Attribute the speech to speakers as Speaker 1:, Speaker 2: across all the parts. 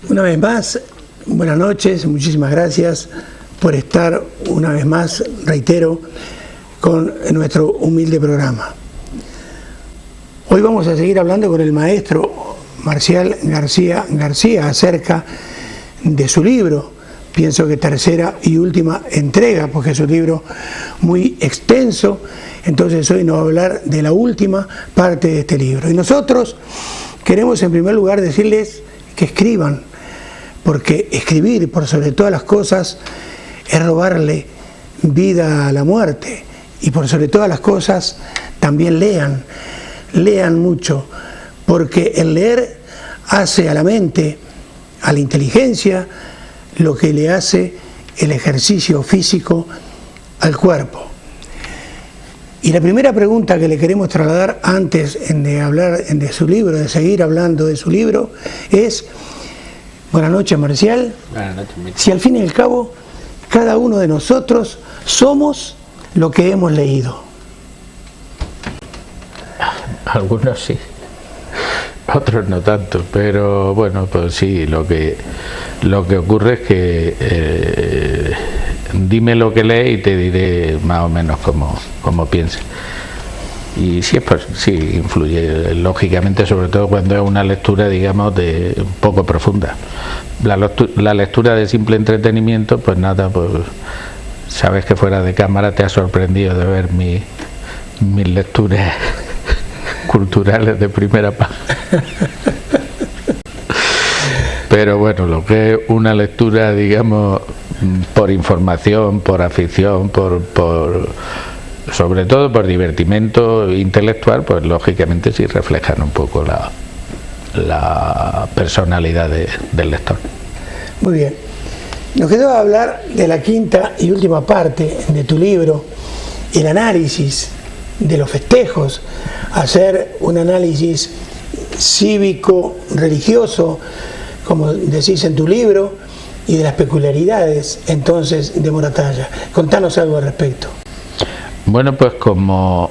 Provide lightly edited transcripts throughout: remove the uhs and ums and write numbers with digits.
Speaker 1: Una vez más, buenas noches, muchísimas gracias por estar una vez más, reitero, con nuestro humilde programa. Hoy vamos a seguir hablando con el maestro Marcial García acerca de su libro, pienso que tercera y última entrega, porque es un libro muy extenso, entonces hoy nos va a hablar de la última parte de este libro. Y nosotros queremos en primer lugar decirles que escriban, porque escribir por sobre todas las cosas es robarle vida a la muerte, y por sobre todas las cosas también lean mucho, porque el leer hace a la mente, a la inteligencia, lo que le hace el ejercicio físico al cuerpo. Y la primera pregunta que le queremos trasladar antes de hablar de su libro, de seguir hablando de su libro, es: buenas noches, Marcial.
Speaker 2: Buenas noches, Micho.
Speaker 1: Si al fin y al cabo cada uno de nosotros somos lo que hemos leído.
Speaker 2: Algunos sí, otros no tanto, pero bueno, pues sí, lo que ocurre es que dime lo que lees y te diré más o menos cómo pienses. Y sí, pues sí, influye, lógicamente, sobre todo cuando es una lectura, digamos, de un poco profunda. La lectura de simple entretenimiento, pues nada, pues sabes que fuera de cámara te ha sorprendido de ver mis lecturas culturales de primera página. Pero bueno, lo que es una lectura, digamos, por información, por afición, sobre todo por divertimento intelectual, pues lógicamente sí reflejan un poco la personalidad del lector.
Speaker 1: Muy bien. Nos quedó hablar de la quinta y última parte de tu libro, el análisis de los festejos, hacer un análisis cívico-religioso, como decís en tu libro, y de las peculiaridades entonces de Moratalla. Contanos algo al respecto.
Speaker 2: Bueno, pues como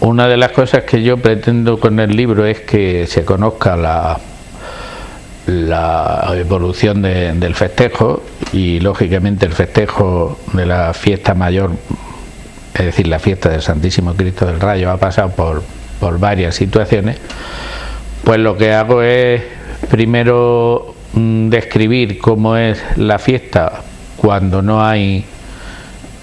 Speaker 2: una de las cosas que yo pretendo con el libro es que se conozca la evolución del festejo, y lógicamente el festejo de la fiesta mayor, es decir, la fiesta del Santísimo Cristo del Rayo, ha pasado por varias situaciones. Pues lo que hago es primero describir cómo es la fiesta cuando no hay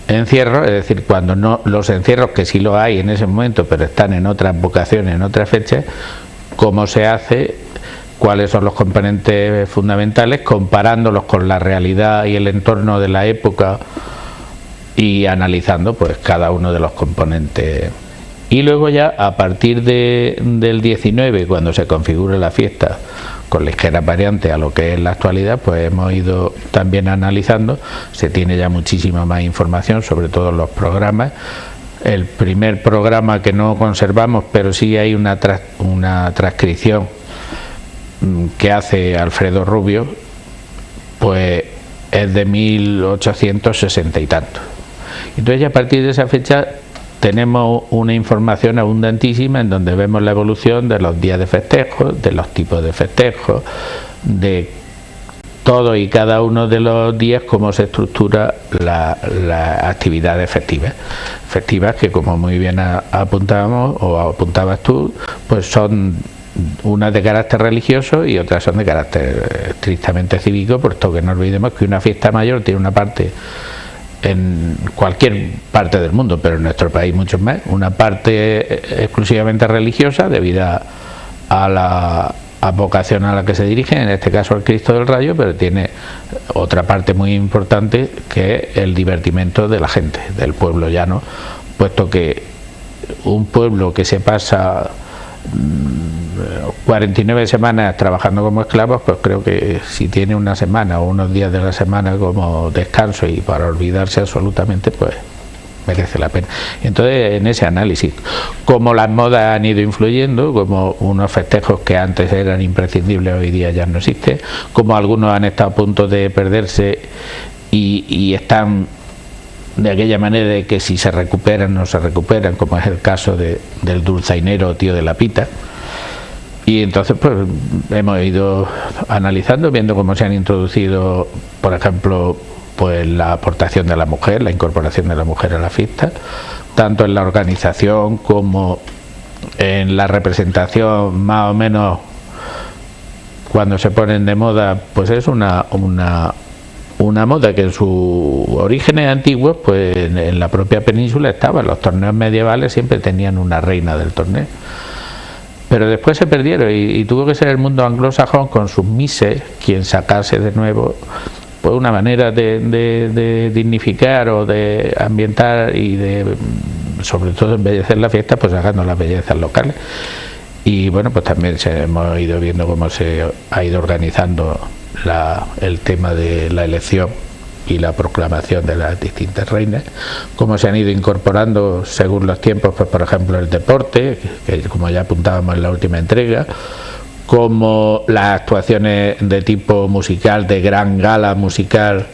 Speaker 2: encierro, es decir, cuando no, los encierros que sí lo hay en ese momento, pero están en otras vocaciones, en otras fechas, cómo se hace, cuáles son los componentes fundamentales, comparándolos con la realidad y el entorno de la época y analizando pues cada uno de los componentes. Y luego ya a partir del 19, cuando se configure la fiesta con ligeras variantes a lo que es la actualidad, pues hemos ido también analizando. Se tiene ya muchísima más información sobre todos los programas. El primer programa que no conservamos, pero sí hay una transcripción que hace Alfredo Rubio, pues es de 1860 y tanto. Entonces ya a partir de esa fecha tenemos una información abundantísima en donde vemos la evolución de los días de festejo, de los tipos de festejos, de todo y cada uno de los días, cómo se estructura las actividades festivas que, como muy bien apuntábamos o apuntabas tú, pues son unas de carácter religioso y otras son de carácter estrictamente cívico, puesto que no olvidemos que una fiesta mayor tiene una parte, en cualquier parte del mundo, pero en nuestro país mucho más, una parte exclusivamente religiosa debido a la vocación a la que se dirige, en este caso al Cristo del Rayo, pero tiene otra parte muy importante que es el divertimento de la gente, del pueblo llano, puesto que un pueblo que se pasa 49 semanas trabajando como esclavos, pues creo que si tiene una semana o unos días de la semana como descanso y para olvidarse absolutamente, pues merece la pena. Entonces, en ese análisis, como las modas han ido influyendo, como unos festejos que antes eran imprescindibles hoy día ya no existen, como algunos han estado a punto de perderse y están de aquella manera de que si se recuperan no se recuperan, como es el caso del dulzainero tío de la pita, Y entonces pues hemos ido analizando, viendo cómo se han introducido, por ejemplo, pues la aportación de la mujer, la incorporación de la mujer a la fiesta, tanto en la organización como en la representación, más o menos cuando se ponen de moda, pues es una moda que en sus orígenes antiguos, pues en la propia península estaba. Los torneos medievales siempre tenían una reina del torneo, pero después se perdieron y tuvo que ser el mundo anglosajón con sus mises quien sacase de nuevo pues una manera de dignificar o de ambientar y de, sobre todo, embellecer la fiesta, pues sacando las bellezas locales. Y bueno, pues también hemos ido viendo cómo se ha ido organizando el tema de la elección y la proclamación de las distintas reinas, cómo se han ido incorporando según los tiempos, pues por ejemplo el deporte, que como ya apuntábamos en la última entrega, como las actuaciones de tipo musical, de gran gala musical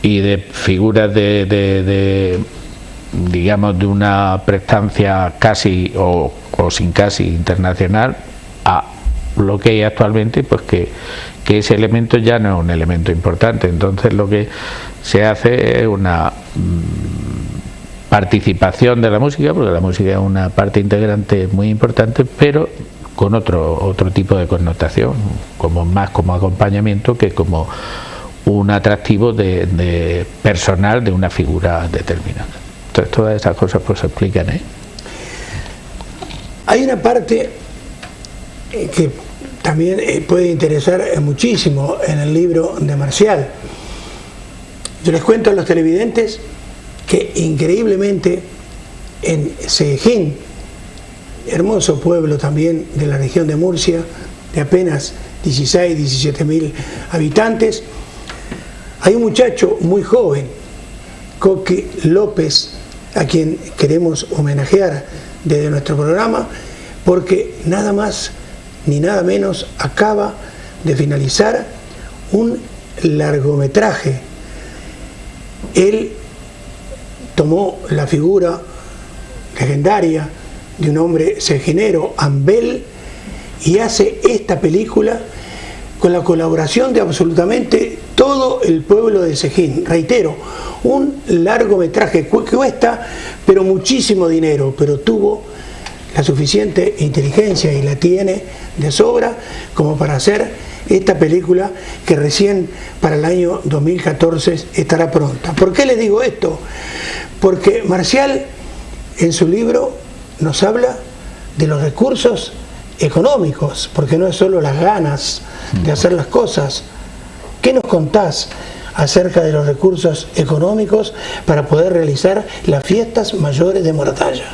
Speaker 2: y de figuras de digamos de una prestancia casi o sin casi internacional, a lo que hay actualmente, pues que ese elemento ya no es un elemento importante. Entonces lo que se hace es una participación de la música, porque la música es una parte integrante muy importante, pero con otro tipo de connotación, como más como acompañamiento que como un atractivo de personal de una figura determinada. Entonces todas esas cosas pues se explican, ¿eh?
Speaker 1: Hay una parte que también puede interesar muchísimo en el libro de Marcial. Yo les cuento a los televidentes que increíblemente en Cejín, hermoso pueblo también de la región de Murcia, de apenas 16, 17 mil habitantes, hay un muchacho muy joven, Coqui López, a quien queremos homenajear desde nuestro programa, porque nada más ni nada menos acaba de finalizar un largometraje. Él tomó la figura legendaria de un hombre cejinero, Ambel, y hace esta película con la colaboración de absolutamente todo el pueblo de Cejín. Reitero, un largometraje que cuesta pero muchísimo dinero, pero tuvo la suficiente inteligencia y la tiene de sobra como para hacer esta película que recién para el año 2014 estará pronta. ¿Por qué les digo esto? Porque Marcial en su libro nos habla de los recursos económicos, porque no es solo las ganas de hacer las cosas. ¿Qué nos contás acerca de los recursos económicos para poder realizar las fiestas mayores de Moratalla?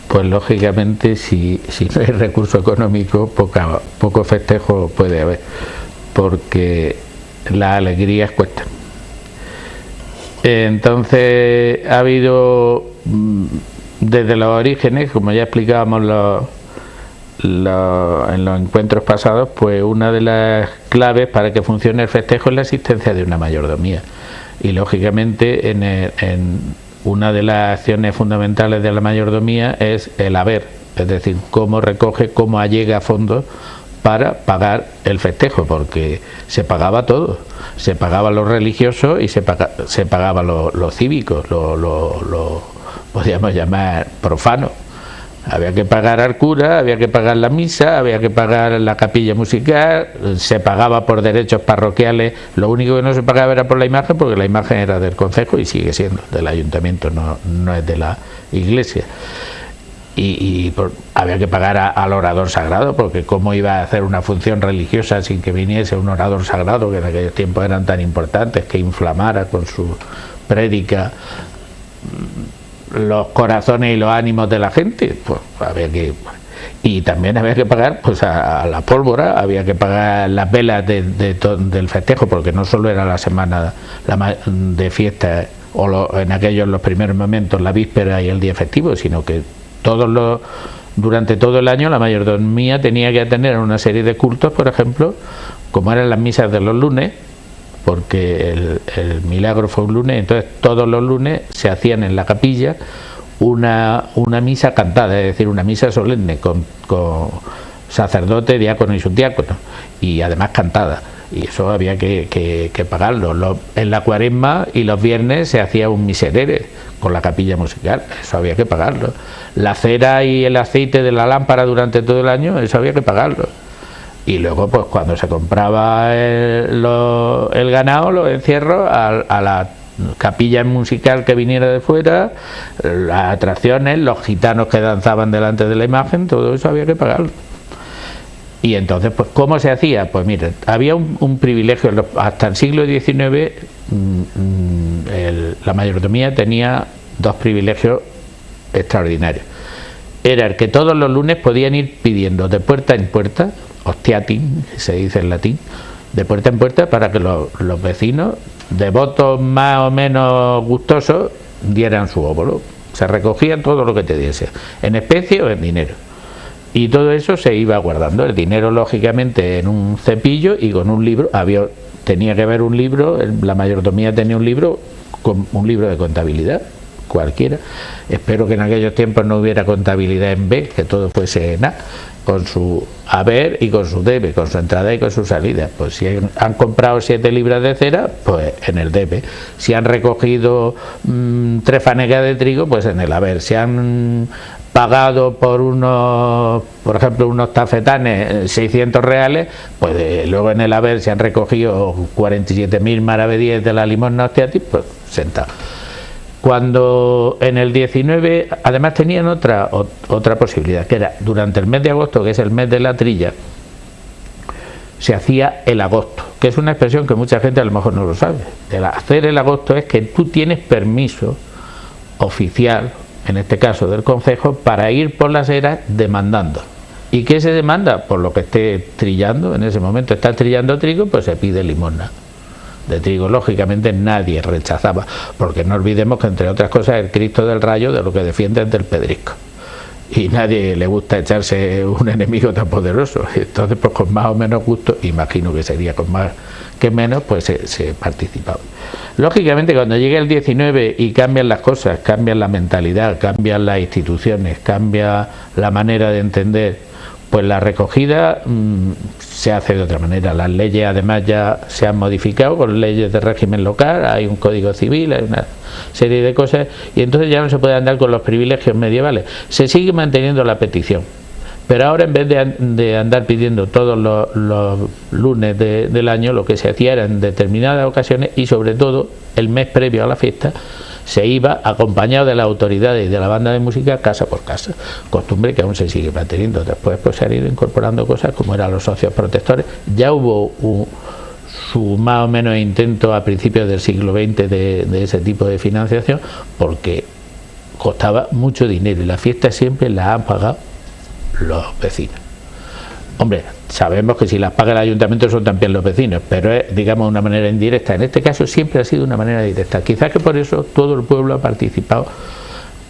Speaker 2: Pues lógicamente si no hay recurso económico, poco festejo puede haber, porque las alegrías cuestan. Entonces ha habido desde los orígenes, como ya explicábamos en los encuentros pasados, pues una de las claves para que funcione el festejo es la existencia de una mayordomía. Y lógicamente en una de las acciones fundamentales de la mayordomía es el haber, es decir, cómo recoge, cómo allega fondos para pagar el festejo, porque se pagaba todo, se pagaba lo religioso y se pagaba lo cívico, lo podríamos llamar profano. Había que pagar al cura, había que pagar la misa, había que pagar la capilla musical, se pagaba por derechos parroquiales. Lo único que no se pagaba era por la imagen, porque la imagen era del concejo y sigue siendo del ayuntamiento, no es de la iglesia. Había que pagar al orador sagrado, porque cómo iba a hacer una función religiosa sin que viniese un orador sagrado, que en aquellos tiempos eran tan importantes, que inflamara con su prédica los corazones y los ánimos de la gente. Pues había que, y también había que pagar pues a la pólvora, había que pagar las velas del festejo, porque no solo era la semana de fiesta o en aquellos los primeros momentos, la víspera y el día festivo, sino que durante todo el año la mayordomía tenía que atender a una serie de cultos, por ejemplo, como eran las misas de los lunes, porque el milagro fue un lunes. Entonces todos los lunes se hacían en la capilla una misa cantada, es decir, una misa solemne con sacerdote, diácono y subdiácono, y además cantada. Y eso había que pagarlo. En la Cuaresma y los viernes se hacía un miserere con la capilla musical, eso había que pagarlo. La cera y el aceite de la lámpara durante todo el año, eso había que pagarlo. Y luego, pues cuando se compraba el ganado, los encierros, a la capilla musical que viniera de fuera, las atracciones, los gitanos que danzaban delante de la imagen, todo eso había que pagarlo. Y entonces, pues, ¿cómo se hacía? Pues mire, había un privilegio, hasta el siglo XIX, la mayordomía tenía dos privilegios extraordinarios. Era el que todos los lunes podían ir pidiendo de puerta en puerta, hostiatin, se dice en latín, de puerta en puerta, para que los vecinos, devotos más o menos gustosos, dieran su óbolo. Se recogía todo lo que te diese, en especie o en dinero. Y todo eso se iba guardando, el dinero lógicamente en un cepillo y con un libro. Tenía que haber un libro, la mayordomía tenía un libro de contabilidad, cualquiera. Espero que en aquellos tiempos no hubiera contabilidad en B, que todo fuese en A, con su haber y con su debe, con su entrada y con su salida. Pues si han comprado 7 libras de cera, pues en el debe. Si han recogido 3 fanegas de trigo, pues en el haber. Si han pagado por ejemplo, unos tafetanes 600 reales, pues luego en el haber, si han recogido 47.000 maravedíes de la limosna hostiatis, pues sentado. Cuando en el 19, además tenían otra posibilidad, que era durante el mes de agosto, que es el mes de la trilla, se hacía el agosto, que es una expresión que mucha gente a lo mejor no lo sabe. Hacer el agosto es que tú tienes permiso oficial, en este caso del concejo, para ir por las eras demandando. ¿Y qué se demanda? Por lo que esté trillando, en ese momento está trillando trigo, pues se pide limosna de trigo. Lógicamente nadie rechazaba, porque no olvidemos que, entre otras cosas, el Cristo del Rayo de lo que defiende es del pedrisco, y nadie le gusta echarse un enemigo tan poderoso. Entonces, pues con más o menos gusto, imagino que sería con más que menos, pues se participaba. Lógicamente, cuando llega el 19 y cambian las cosas, cambian la mentalidad, cambian las instituciones, cambia la manera de entender, pues la recogida se hace de otra manera. Las leyes además ya se han modificado con leyes de régimen local, hay un código civil, hay una serie de cosas, y entonces ya no se puede andar con los privilegios medievales. Se sigue manteniendo la petición, pero ahora, en vez de andar pidiendo todos los lunes del año, lo que se hacía era en determinadas ocasiones, y sobre todo el mes previo a la fiesta, se iba acompañado de las autoridades y de la banda de música casa por casa, costumbre que aún se sigue manteniendo. Después, pues, se han ido incorporando cosas como eran los socios protectores. Ya hubo su más o menos intento a principios del siglo XX de ese tipo de financiación, porque costaba mucho dinero y las fiestas siempre las han pagado los vecinos. Hombre, sabemos que si las paga el ayuntamiento son también los vecinos, pero es, digamos, una manera indirecta. En este caso siempre ha sido una manera directa. Quizás que por eso todo el pueblo ha participado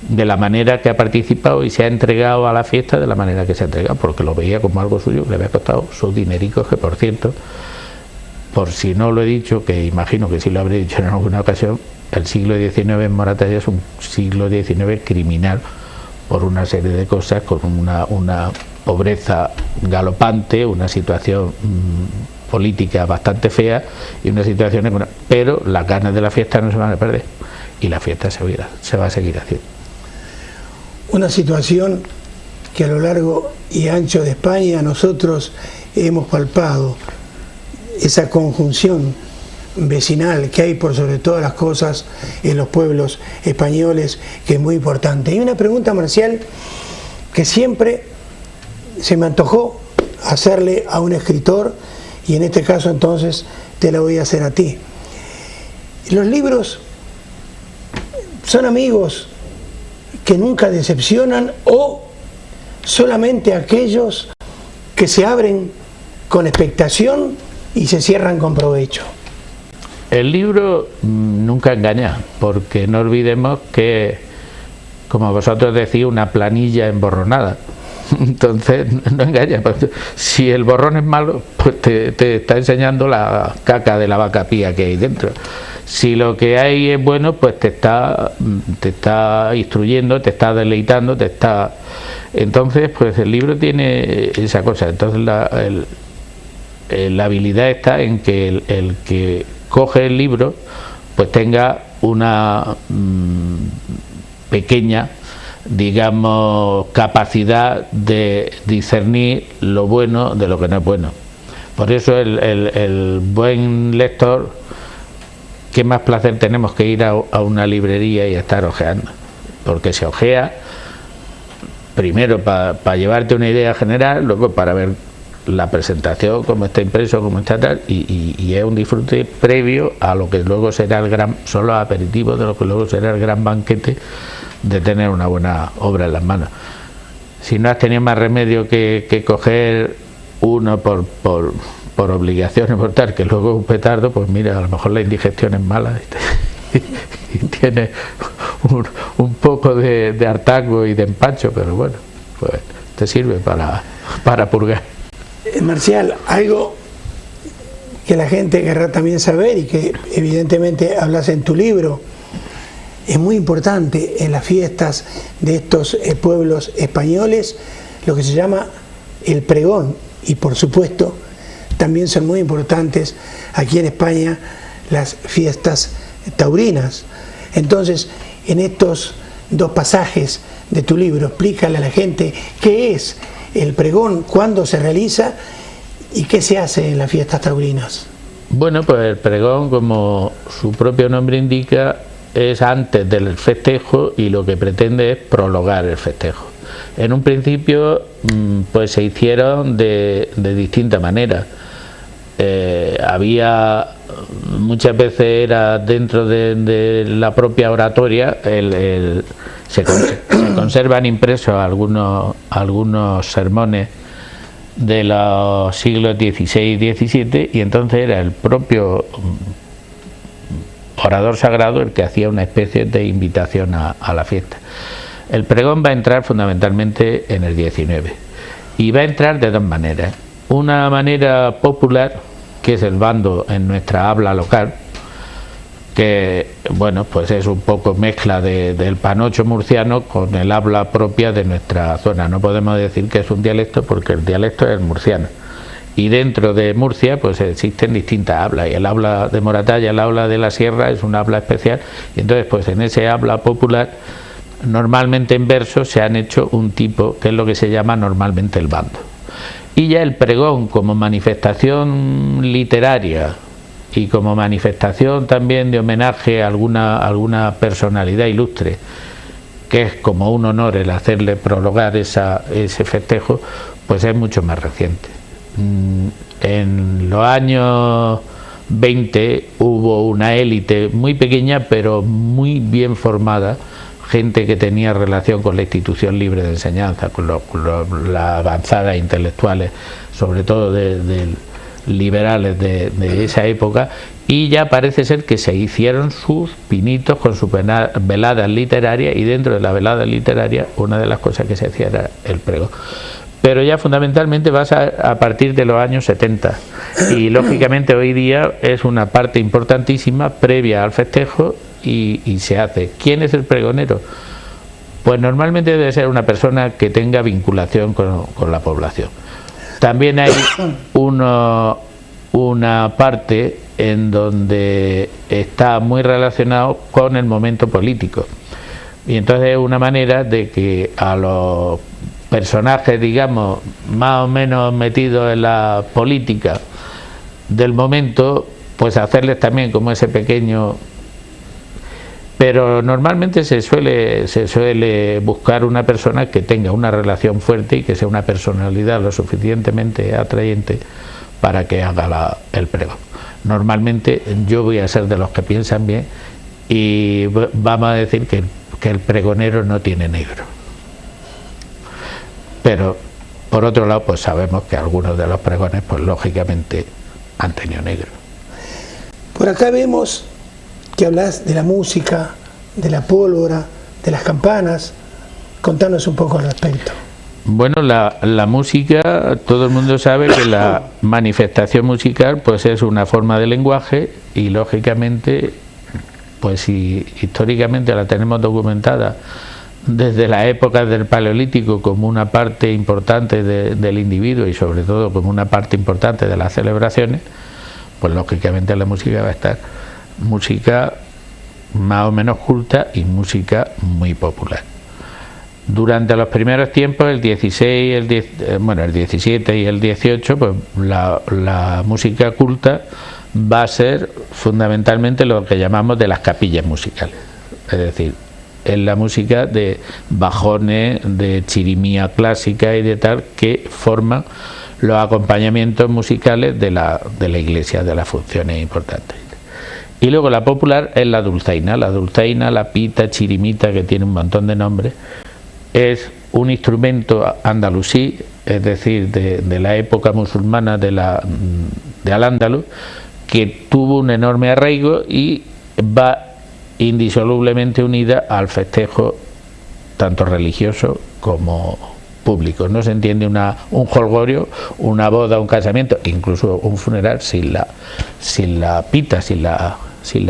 Speaker 2: de la manera que ha participado y se ha entregado a la fiesta de la manera que se ha entregado, porque lo veía como algo suyo, que le había costado sus dinericos, que, por cierto, por si no lo he dicho, que imagino que sí lo habré dicho en alguna ocasión, el siglo XIX en Moratalla es un siglo XIX criminal por una serie de cosas, con una pobreza galopante, una situación política bastante fea y una situación económica, pero las ganas de la fiesta no se van a perder y la fiesta se va a seguir haciendo.
Speaker 1: Una situación que a lo largo y ancho de España nosotros hemos palpado, esa conjunción vecinal que hay por sobre todas las cosas en los pueblos españoles, que es muy importante. Y una pregunta, Marcial, que siempre se me antojó hacerle a un escritor, y en este caso entonces te la voy a hacer a ti. Los libros son amigos que nunca decepcionan, o solamente aquellos que se abren con expectación y se cierran con provecho.
Speaker 2: El libro nunca engaña, porque no olvidemos que, como vosotros decís, una planilla emborronada. Entonces no engaña. Si el borrón es malo, pues te está enseñando la caca de la vaca pía que hay dentro. Si lo que hay es bueno, pues te está instruyendo, te está deleitando, entonces pues el libro tiene esa cosa. Entonces la habilidad está en que el que coge el libro pues tenga una pequeña, digamos, capacidad de discernir lo bueno de lo que no es bueno. Por eso el buen lector, qué más placer tenemos que ir a una librería y estar ojeando, porque se ojea primero para llevarte una idea general, luego para ver la presentación, cómo está impreso, cómo está tal, y es un disfrute previo a lo que luego será son los aperitivos de lo que luego será el gran banquete de tener una buena obra en las manos. Si no has tenido más remedio que coger uno por obligación y por tal, que luego es un petardo, pues mira, a lo mejor la indigestión es mala y tiene un poco de hartazgo y de empacho, pero bueno, pues te sirve para purgar.
Speaker 1: Marcial, algo que la gente querrá también saber y que evidentemente hablas en tu libro, es muy importante en las fiestas de estos pueblos españoles lo que se llama el pregón, y por supuesto también son muy importantes aquí en España las fiestas taurinas. Entonces, en estos dos pasajes de tu libro, explícale a la gente qué es el pregón, cuándo se realiza y qué se hace en las fiestas taurinas.
Speaker 2: Bueno, pues el pregón, como su propio nombre indica, es antes del festejo y lo que pretende es prolongar el festejo. En un principio pues se hicieron de distinta manera. Había muchas veces era dentro de la propia oratoria, se conservan impresos algunos sermones de los siglos XVI y XVII, y entonces era el propio orador sagrado el que hacía una especie de invitación a la fiesta. El pregón va a entrar fundamentalmente en el XIX y va a entrar de dos maneras. Una manera popular, que es el bando en nuestra habla local, que bueno, pues es un poco mezcla del panocho murciano con el habla propia de nuestra zona. No podemos decir que es un dialecto porque el dialecto es el murciano, y dentro de Murcia pues existen distintas hablas, y el habla de Moratalla, el habla de la Sierra, es un habla especial, y entonces pues en ese habla popular normalmente en verso se han hecho un tipo que es lo que se llama normalmente el bando. Y ya el pregón, como manifestación literaria y como manifestación también de homenaje a alguna personalidad ilustre, que es como un honor el hacerle prolongar ese festejo, pues es mucho más reciente. En los años 20 hubo una élite muy pequeña pero muy bien formada, gente que tenía relación con la institución libre de enseñanza, con las avanzadas intelectuales, sobre todo de liberales de esa época, y ya parece ser que se hicieron sus pinitos con sus veladas literarias, y dentro de la velada literaria una de las cosas que se hacía era el pregón. Pero ya fundamentalmente va a partir de los años 70, y lógicamente hoy día es una parte importantísima previa al festejo y se hace. ¿Quién es el pregonero? Pues normalmente debe ser una persona que tenga vinculación con la población. También hay una parte en donde está muy relacionado con el momento político, y entonces es una manera de que a los personajes, digamos, más o menos metidos en la política del momento, pues hacerles también como ese pequeño. Pero normalmente se suele buscar una persona que tenga una relación fuerte y que sea una personalidad lo suficientemente atrayente para que haga el pregón. Normalmente yo voy a ser de los que piensan bien y vamos a decir que el pregonero no tiene negro. Pero por otro lado pues sabemos que algunos de los pregones pues lógicamente han tenido negro.
Speaker 1: Por acá vemos que hablas de la música, de la pólvora, de las campanas. Contanos un poco al respecto.
Speaker 2: Bueno, la música, todo el mundo sabe que la manifestación musical pues es una forma de lenguaje, y lógicamente pues si históricamente la tenemos documentada desde la época del Paleolítico como una parte importante del individuo y sobre todo como una parte importante de las celebraciones, pues lógicamente la música va a estar música más o menos culta y música muy popular. Durante los primeros tiempos, el 16, el 17 y el 18, pues la música culta va a ser fundamentalmente lo que llamamos de las capillas musicales, es decir, es la música de bajones, de chirimía clásica y de tal, que forman los acompañamientos musicales de la iglesia, de las funciones importantes. Y luego la popular es la dulzaina, la pita, chirimita, que tiene un montón de nombres. Es un instrumento andalusí, es decir, de la época musulmana de Al-Ándalus, que tuvo un enorme arraigo y va indisolublemente unida al festejo tanto religioso como público. No se entiende un jolgorio, una boda, un casamiento, incluso un funeral sin la pita, sin la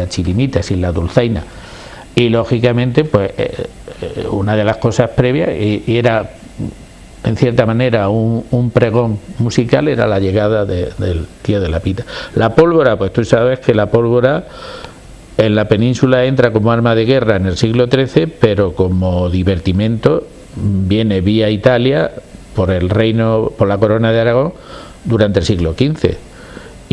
Speaker 2: chirimita, sin la dulzaina. Y lógicamente, pues una de las cosas previas, y era en cierta manera un pregón musical, era la llegada del tío de la pita. La pólvora, pues tú sabes que la pólvora en la península entra como arma de guerra en el siglo XIII, pero como divertimento viene vía Italia por la corona de Aragón durante el siglo XV.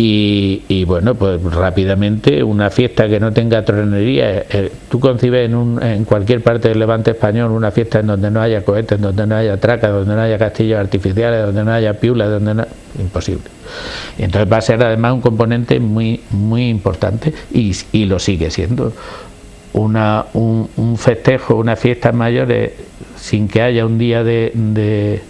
Speaker 2: Y bueno, pues rápidamente una fiesta que no tenga tronería, tú concibes en cualquier parte del Levante español una fiesta en donde no haya cohetes, donde no haya tracas, donde no haya castillos artificiales, donde no haya piulas, imposible. Y entonces va a ser además un componente muy muy importante y lo sigue siendo. Un festejo, unas fiestas mayores sin que haya un día de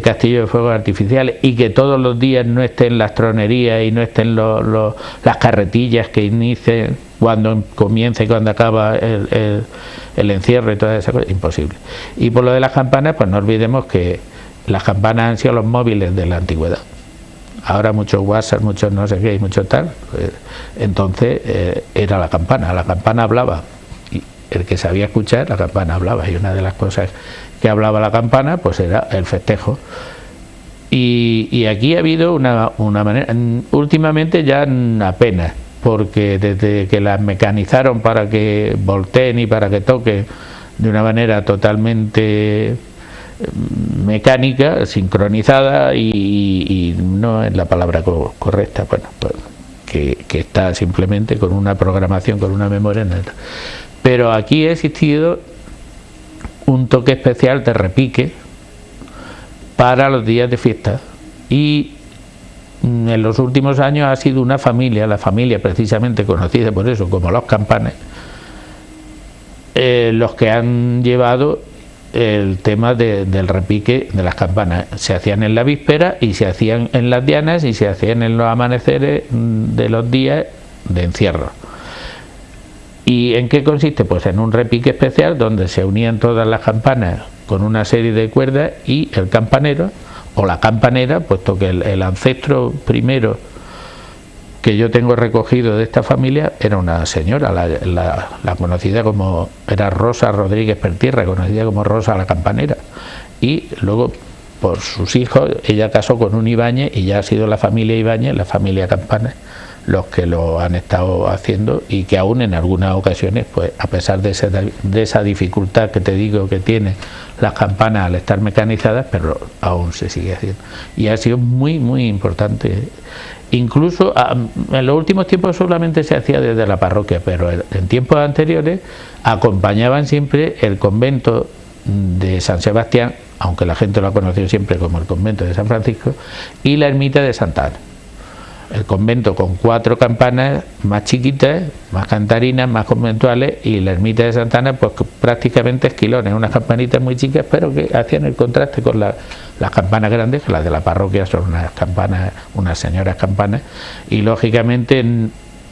Speaker 2: castillos de fuegos artificiales y que todos los días no estén las tronerías y no estén las carretillas que inicien cuando comienza y cuando acaba el encierro y todas esas cosas, imposible. Y por lo de las campanas, pues no olvidemos que las campanas han sido los móviles de la antigüedad. Ahora muchos WhatsApp, muchos no sé qué y muchos tal, pues, entonces era la campana hablaba, y el que sabía escuchar, la campana hablaba, y una de las cosas que hablaba la campana pues era el festejo. Y aquí ha habido una manera, últimamente ya apenas, porque desde que las mecanizaron para que volteen y para que toquen de una manera totalmente mecánica, sincronizada y no es la palabra correcta, bueno, pues, que está simplemente con una programación, con una memoria. Pero aquí ha existido un toque especial de repique para los días de fiesta, y en los últimos años ha sido una familia, la familia precisamente conocida por eso como los campanes, los que han llevado el tema del repique de las campanas. Se hacían en la víspera y se hacían en las dianas y se hacían en los amaneceres de los días de encierro. ¿Y en qué consiste? Pues en un repique especial donde se unían todas las campanas con una serie de cuerdas y el campanero o la campanera, puesto que el ancestro primero que yo tengo recogido de esta familia era una señora, la conocida como, era Rosa Rodríguez Pertierra, conocida como Rosa la Campanera, y luego por sus hijos ella casó con un Ibáñez y ya ha sido la familia Ibáñez, la familia Campanas, los que lo han estado haciendo, y que aún en algunas ocasiones, pues a pesar de esa dificultad que te digo que tienen las campanas al estar mecanizadas, pero aún se sigue haciendo, y ha sido muy muy importante. Incluso en los últimos tiempos solamente se hacía desde la parroquia, pero en tiempos anteriores acompañaban siempre el convento de San Sebastián, aunque la gente lo ha conocido siempre como el convento de San Francisco, y la ermita de Santa Ana. El convento con 4 campanas más chiquitas, más cantarinas, más conventuales, y la ermita de Santa Ana pues prácticamente esquilones, unas campanitas muy chicas, pero que hacían el contraste con las campanas grandes, que las de la parroquia son unas campanas, unas señoras campanas, y lógicamente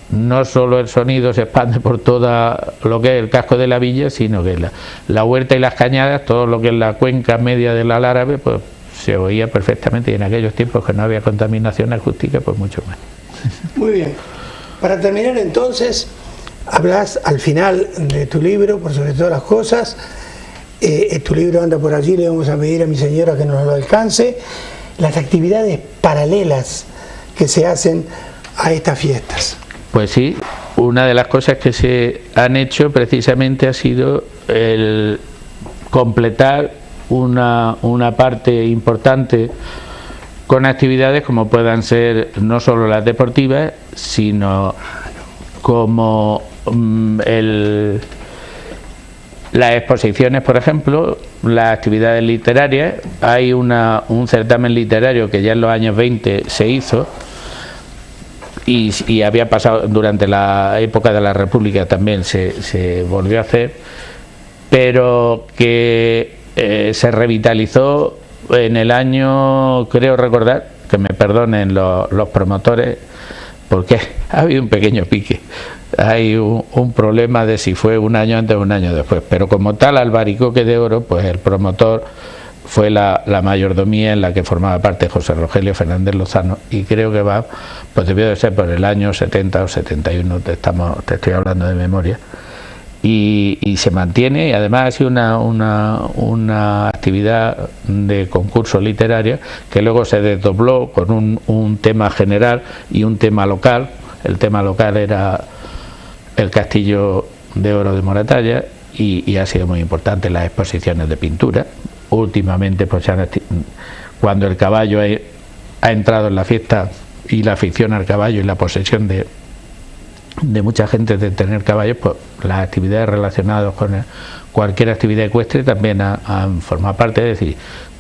Speaker 2: no solo el sonido se expande por todo lo que es el casco de la villa, sino que la huerta y las cañadas, todo lo que es la cuenca media del Alárabe, pues se oía perfectamente, y en aquellos tiempos que no había contaminación acústica, pues mucho más.
Speaker 1: Muy bien. Para terminar entonces, hablas al final de tu libro, por sobre todas las cosas, tu libro anda por allí, le vamos a pedir a mi señora que nos lo alcance, las actividades paralelas que se hacen a estas fiestas.
Speaker 2: Pues sí, una de las cosas que se han hecho precisamente ha sido el completar una parte importante con actividades como puedan ser no solo las deportivas, sino como las exposiciones, por ejemplo, las actividades literarias. Hay un certamen literario que ya en los años 20 se hizo y había pasado durante la época de la República, también se volvió a hacer, pero que se revitalizó en el año, creo recordar, que me perdonen los promotores, porque ha habido un pequeño pique. Hay un problema de si fue un año antes o un año después, pero como tal Albaricoque de Oro, pues el promotor fue la mayordomía en la que formaba parte José Rogelio Fernández Lozano, y creo que pues debió de ser por el año 70 o 71, te estoy hablando de memoria, y se mantiene, y además ha sido una actividad de concurso literario que luego se desdobló con un tema general y un tema local. El tema local era el Castillo de Oro de Moratalla, y ha sido muy importante las exposiciones de pintura. Últimamente, pues cuando el caballo ha entrado en la fiesta, y la afición al caballo y la posesión de mucha gente de tener caballos, pues las actividades relacionadas con cualquier actividad ecuestre también han formado parte. Es decir,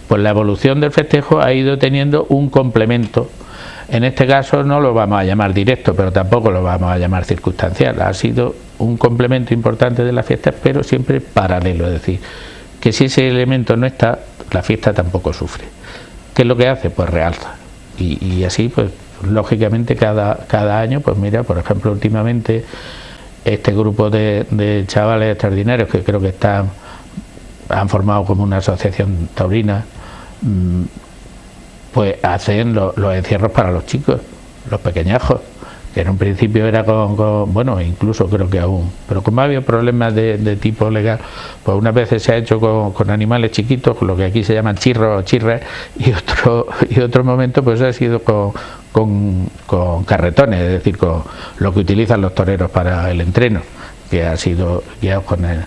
Speaker 2: pues la evolución del festejo ha ido teniendo un complemento. En este caso no lo vamos a llamar directo, pero tampoco lo vamos a llamar circunstancial. Ha sido un complemento importante de la fiesta, pero siempre paralelo. Es decir, que si ese elemento no está, la fiesta tampoco sufre. ¿Qué es lo que hace? Pues realza. Y así, pues lógicamente cada año, pues mira, por ejemplo, últimamente este grupo de chavales extraordinarios que creo que han formado como una asociación taurina, pues hacen los encierros para los chicos, los pequeñajos, que en un principio era bueno, incluso creo que aún, pero como ha habido problemas de tipo legal, pues unas veces se ha hecho con animales chiquitos, lo que aquí se llaman chirros o chirras, y otro momento pues ha sido con carretones, es decir, con lo que utilizan los toreros para el entreno, que ha sido guiado con él.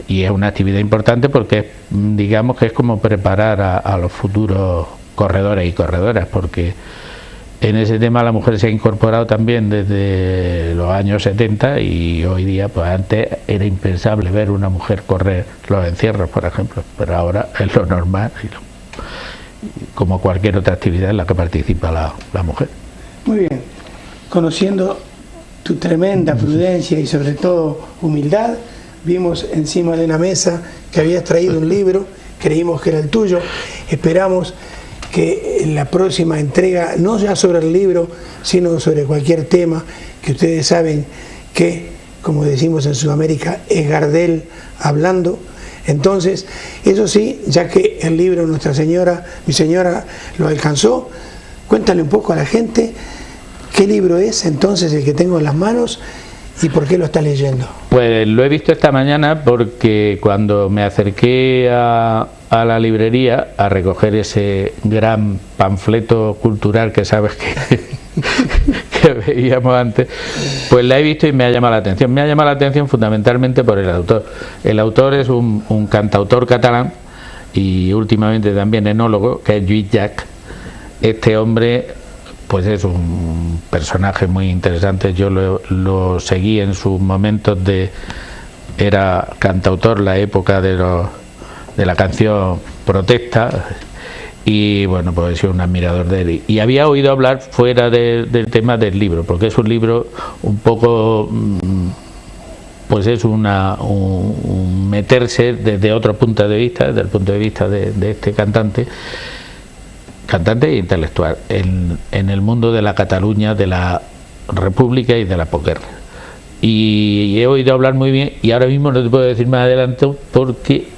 Speaker 2: Y es una actividad importante porque digamos que es como preparar a los futuros corredores y corredoras, porque en ese tema la mujer se ha incorporado también desde los años 70, y hoy día, pues antes era impensable ver una mujer correr los encierros, por ejemplo, pero ahora es lo normal, como cualquier otra actividad en la que participa la mujer.
Speaker 1: Muy bien, conociendo tu tremenda prudencia y sobre todo humildad, vimos encima de una mesa que habías traído un libro, creímos que era el tuyo, esperamos que en la próxima entrega, no ya sobre el libro, sino sobre cualquier tema, que ustedes saben que, como decimos en Sudamérica, es Gardel hablando. Entonces, eso sí, ya que el libro Nuestra Señora, mi señora, lo alcanzó, cuéntale un poco a la gente qué libro es entonces el que tengo en las manos y por qué lo está leyendo.
Speaker 2: Pues lo he visto esta mañana porque cuando me acerqué a la librería a recoger ese gran panfleto cultural que sabes que veíamos antes, pues la he visto y me ha llamado la atención. Me ha llamado la atención fundamentalmente por el autor. El autor es un cantautor catalán y últimamente también enólogo, que es Lluís Llach. Este hombre pues es un personaje muy interesante. Yo lo seguí en sus momentos era cantautor la época de la canción Protesta, y bueno, pues he sido un admirador de él, y había oído hablar fuera del tema del libro, porque es un libro un poco, pues es un meterse desde otro punto de vista, desde el punto de vista de este cantante e intelectual en el mundo de la Cataluña, de la República y de la posguerra. Y he oído hablar muy bien, y ahora mismo no te puedo decir más adelante porque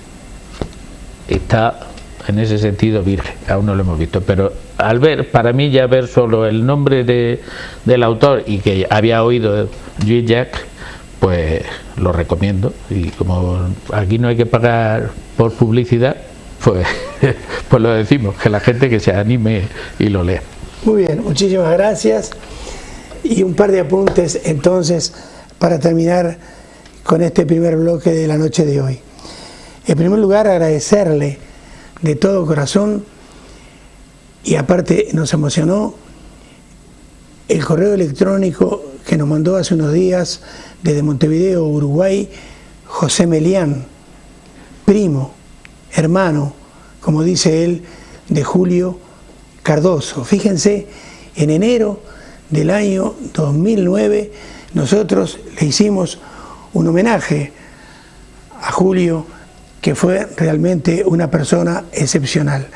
Speaker 2: está en ese sentido virgen, aún no lo hemos visto, pero al ver, para mí ya ver solo el nombre del autor y que había oído Lluís Llach, pues lo recomiendo, y como aquí no hay que pagar por publicidad, pues, pues lo decimos, que la gente que se anime y lo lea.
Speaker 1: Muy bien, muchísimas gracias. Y un par de apuntes entonces para terminar con este primer bloque de la noche de hoy. En primer lugar, agradecerle de todo corazón, y aparte nos emocionó el correo electrónico que nos mandó hace unos días desde Montevideo, Uruguay, José Melián, primo, hermano, como dice él, de Julio Cardoso. Fíjense, en enero del año 2009 nosotros le hicimos un homenaje a Julio, que fue realmente una persona excepcional.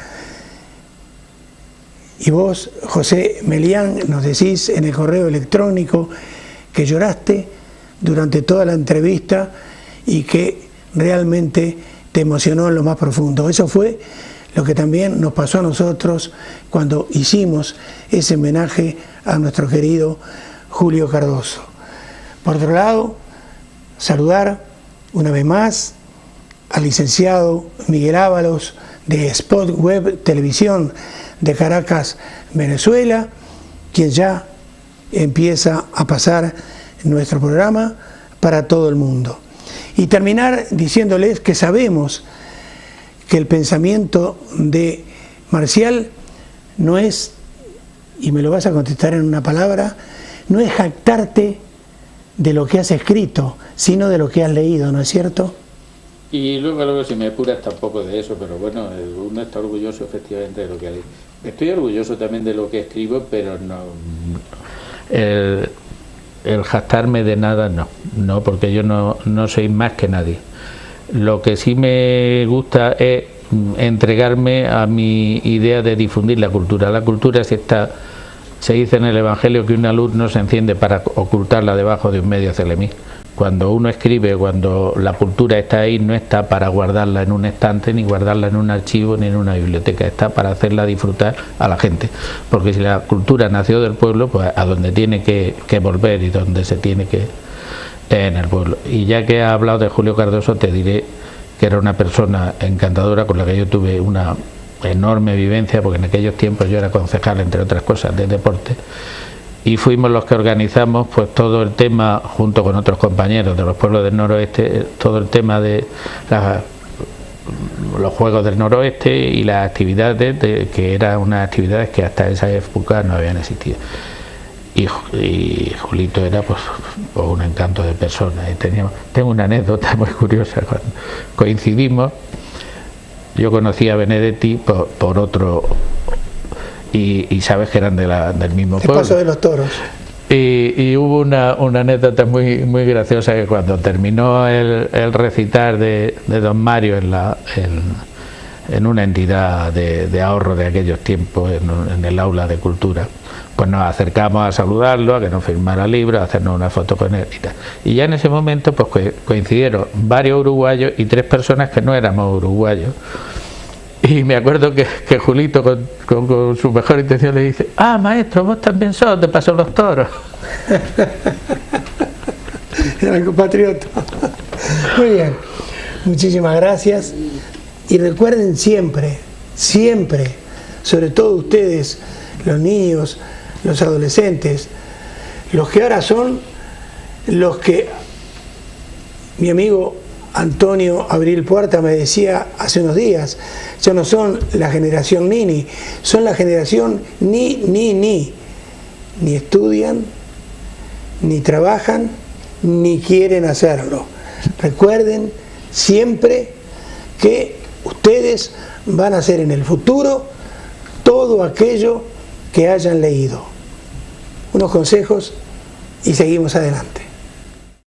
Speaker 1: Y vos, José Melián, nos decís en el correo electrónico que lloraste durante toda la entrevista y que realmente te emocionó en lo más profundo. Eso fue lo que también nos pasó a nosotros cuando hicimos ese homenaje a nuestro querido Julio Cardoso. Por otro lado, saludar una vez más al licenciado Miguel Ábalos de Spot Web Televisión de Caracas, Venezuela, quien ya empieza a pasar nuestro programa para todo el mundo. Y terminar diciéndoles que sabemos que el pensamiento de Marcial no es, y me lo vas a contestar en una palabra, no es jactarte de lo que has escrito, sino de lo que has leído, ¿no es cierto?
Speaker 2: Y luego si me apuras tampoco de eso, pero bueno, uno está orgulloso efectivamente de lo que ha leído. Estoy orgulloso también de lo que escribo, pero no, el jactarme de nada no, porque yo no soy más que nadie. Lo que sí me gusta es entregarme a mi idea de difundir la cultura. La cultura se dice en el Evangelio que una luz no se enciende para ocultarla debajo de un medio celemí. Cuando uno escribe, cuando la cultura está ahí, no está para guardarla en un estante, ni guardarla en un archivo, ni en una biblioteca, está para hacerla disfrutar a la gente. Porque si la cultura nació del pueblo, pues a donde tiene que volver y donde se tiene que en el pueblo. Y ya que has hablado de Julio Cardoso, te diré que era una persona encantadora con la que yo tuve una enorme vivencia, porque en aquellos tiempos yo era concejal, entre otras cosas, de deporte, y fuimos los que organizamos pues todo el tema, junto con otros compañeros de los pueblos del noroeste, todo el tema de los Juegos del Noroeste y las actividades, que eran unas actividades que hasta esa época no habían existido. Y Julito era pues un encanto de persona. Y tengo una anécdota muy curiosa. Cuando coincidimos, yo conocí a Benedetti por otro, y sabes que eran del mismo pueblo.
Speaker 1: El Paso de los Toros.
Speaker 2: Y hubo una anécdota muy graciosa, que cuando terminó el recitar de don Mario en una entidad de ahorro de aquellos tiempos, en el aula de cultura, pues nos acercamos a saludarlo, a que nos firmara libros, a hacernos una foto con él y tal. Y ya en ese momento pues coincidieron varios uruguayos y 3 personas que no éramos uruguayos. Y me acuerdo que Julito con su mejor intención le dice: ah, maestro, vos también sos de Paso de los Toros.
Speaker 1: Era compatriota. Muy bien, muchísimas gracias. Y recuerden siempre, sobre todo ustedes, los niños, los adolescentes, los que ahora son los que mi amigo Antonio Abril Puerta me decía hace unos días, ya no son la generación Nini, son la generación ni estudian, ni trabajan, ni quieren hacerlo. Recuerden siempre que ustedes van a hacer en el futuro todo aquello que hayan leído. Unos consejos y seguimos adelante.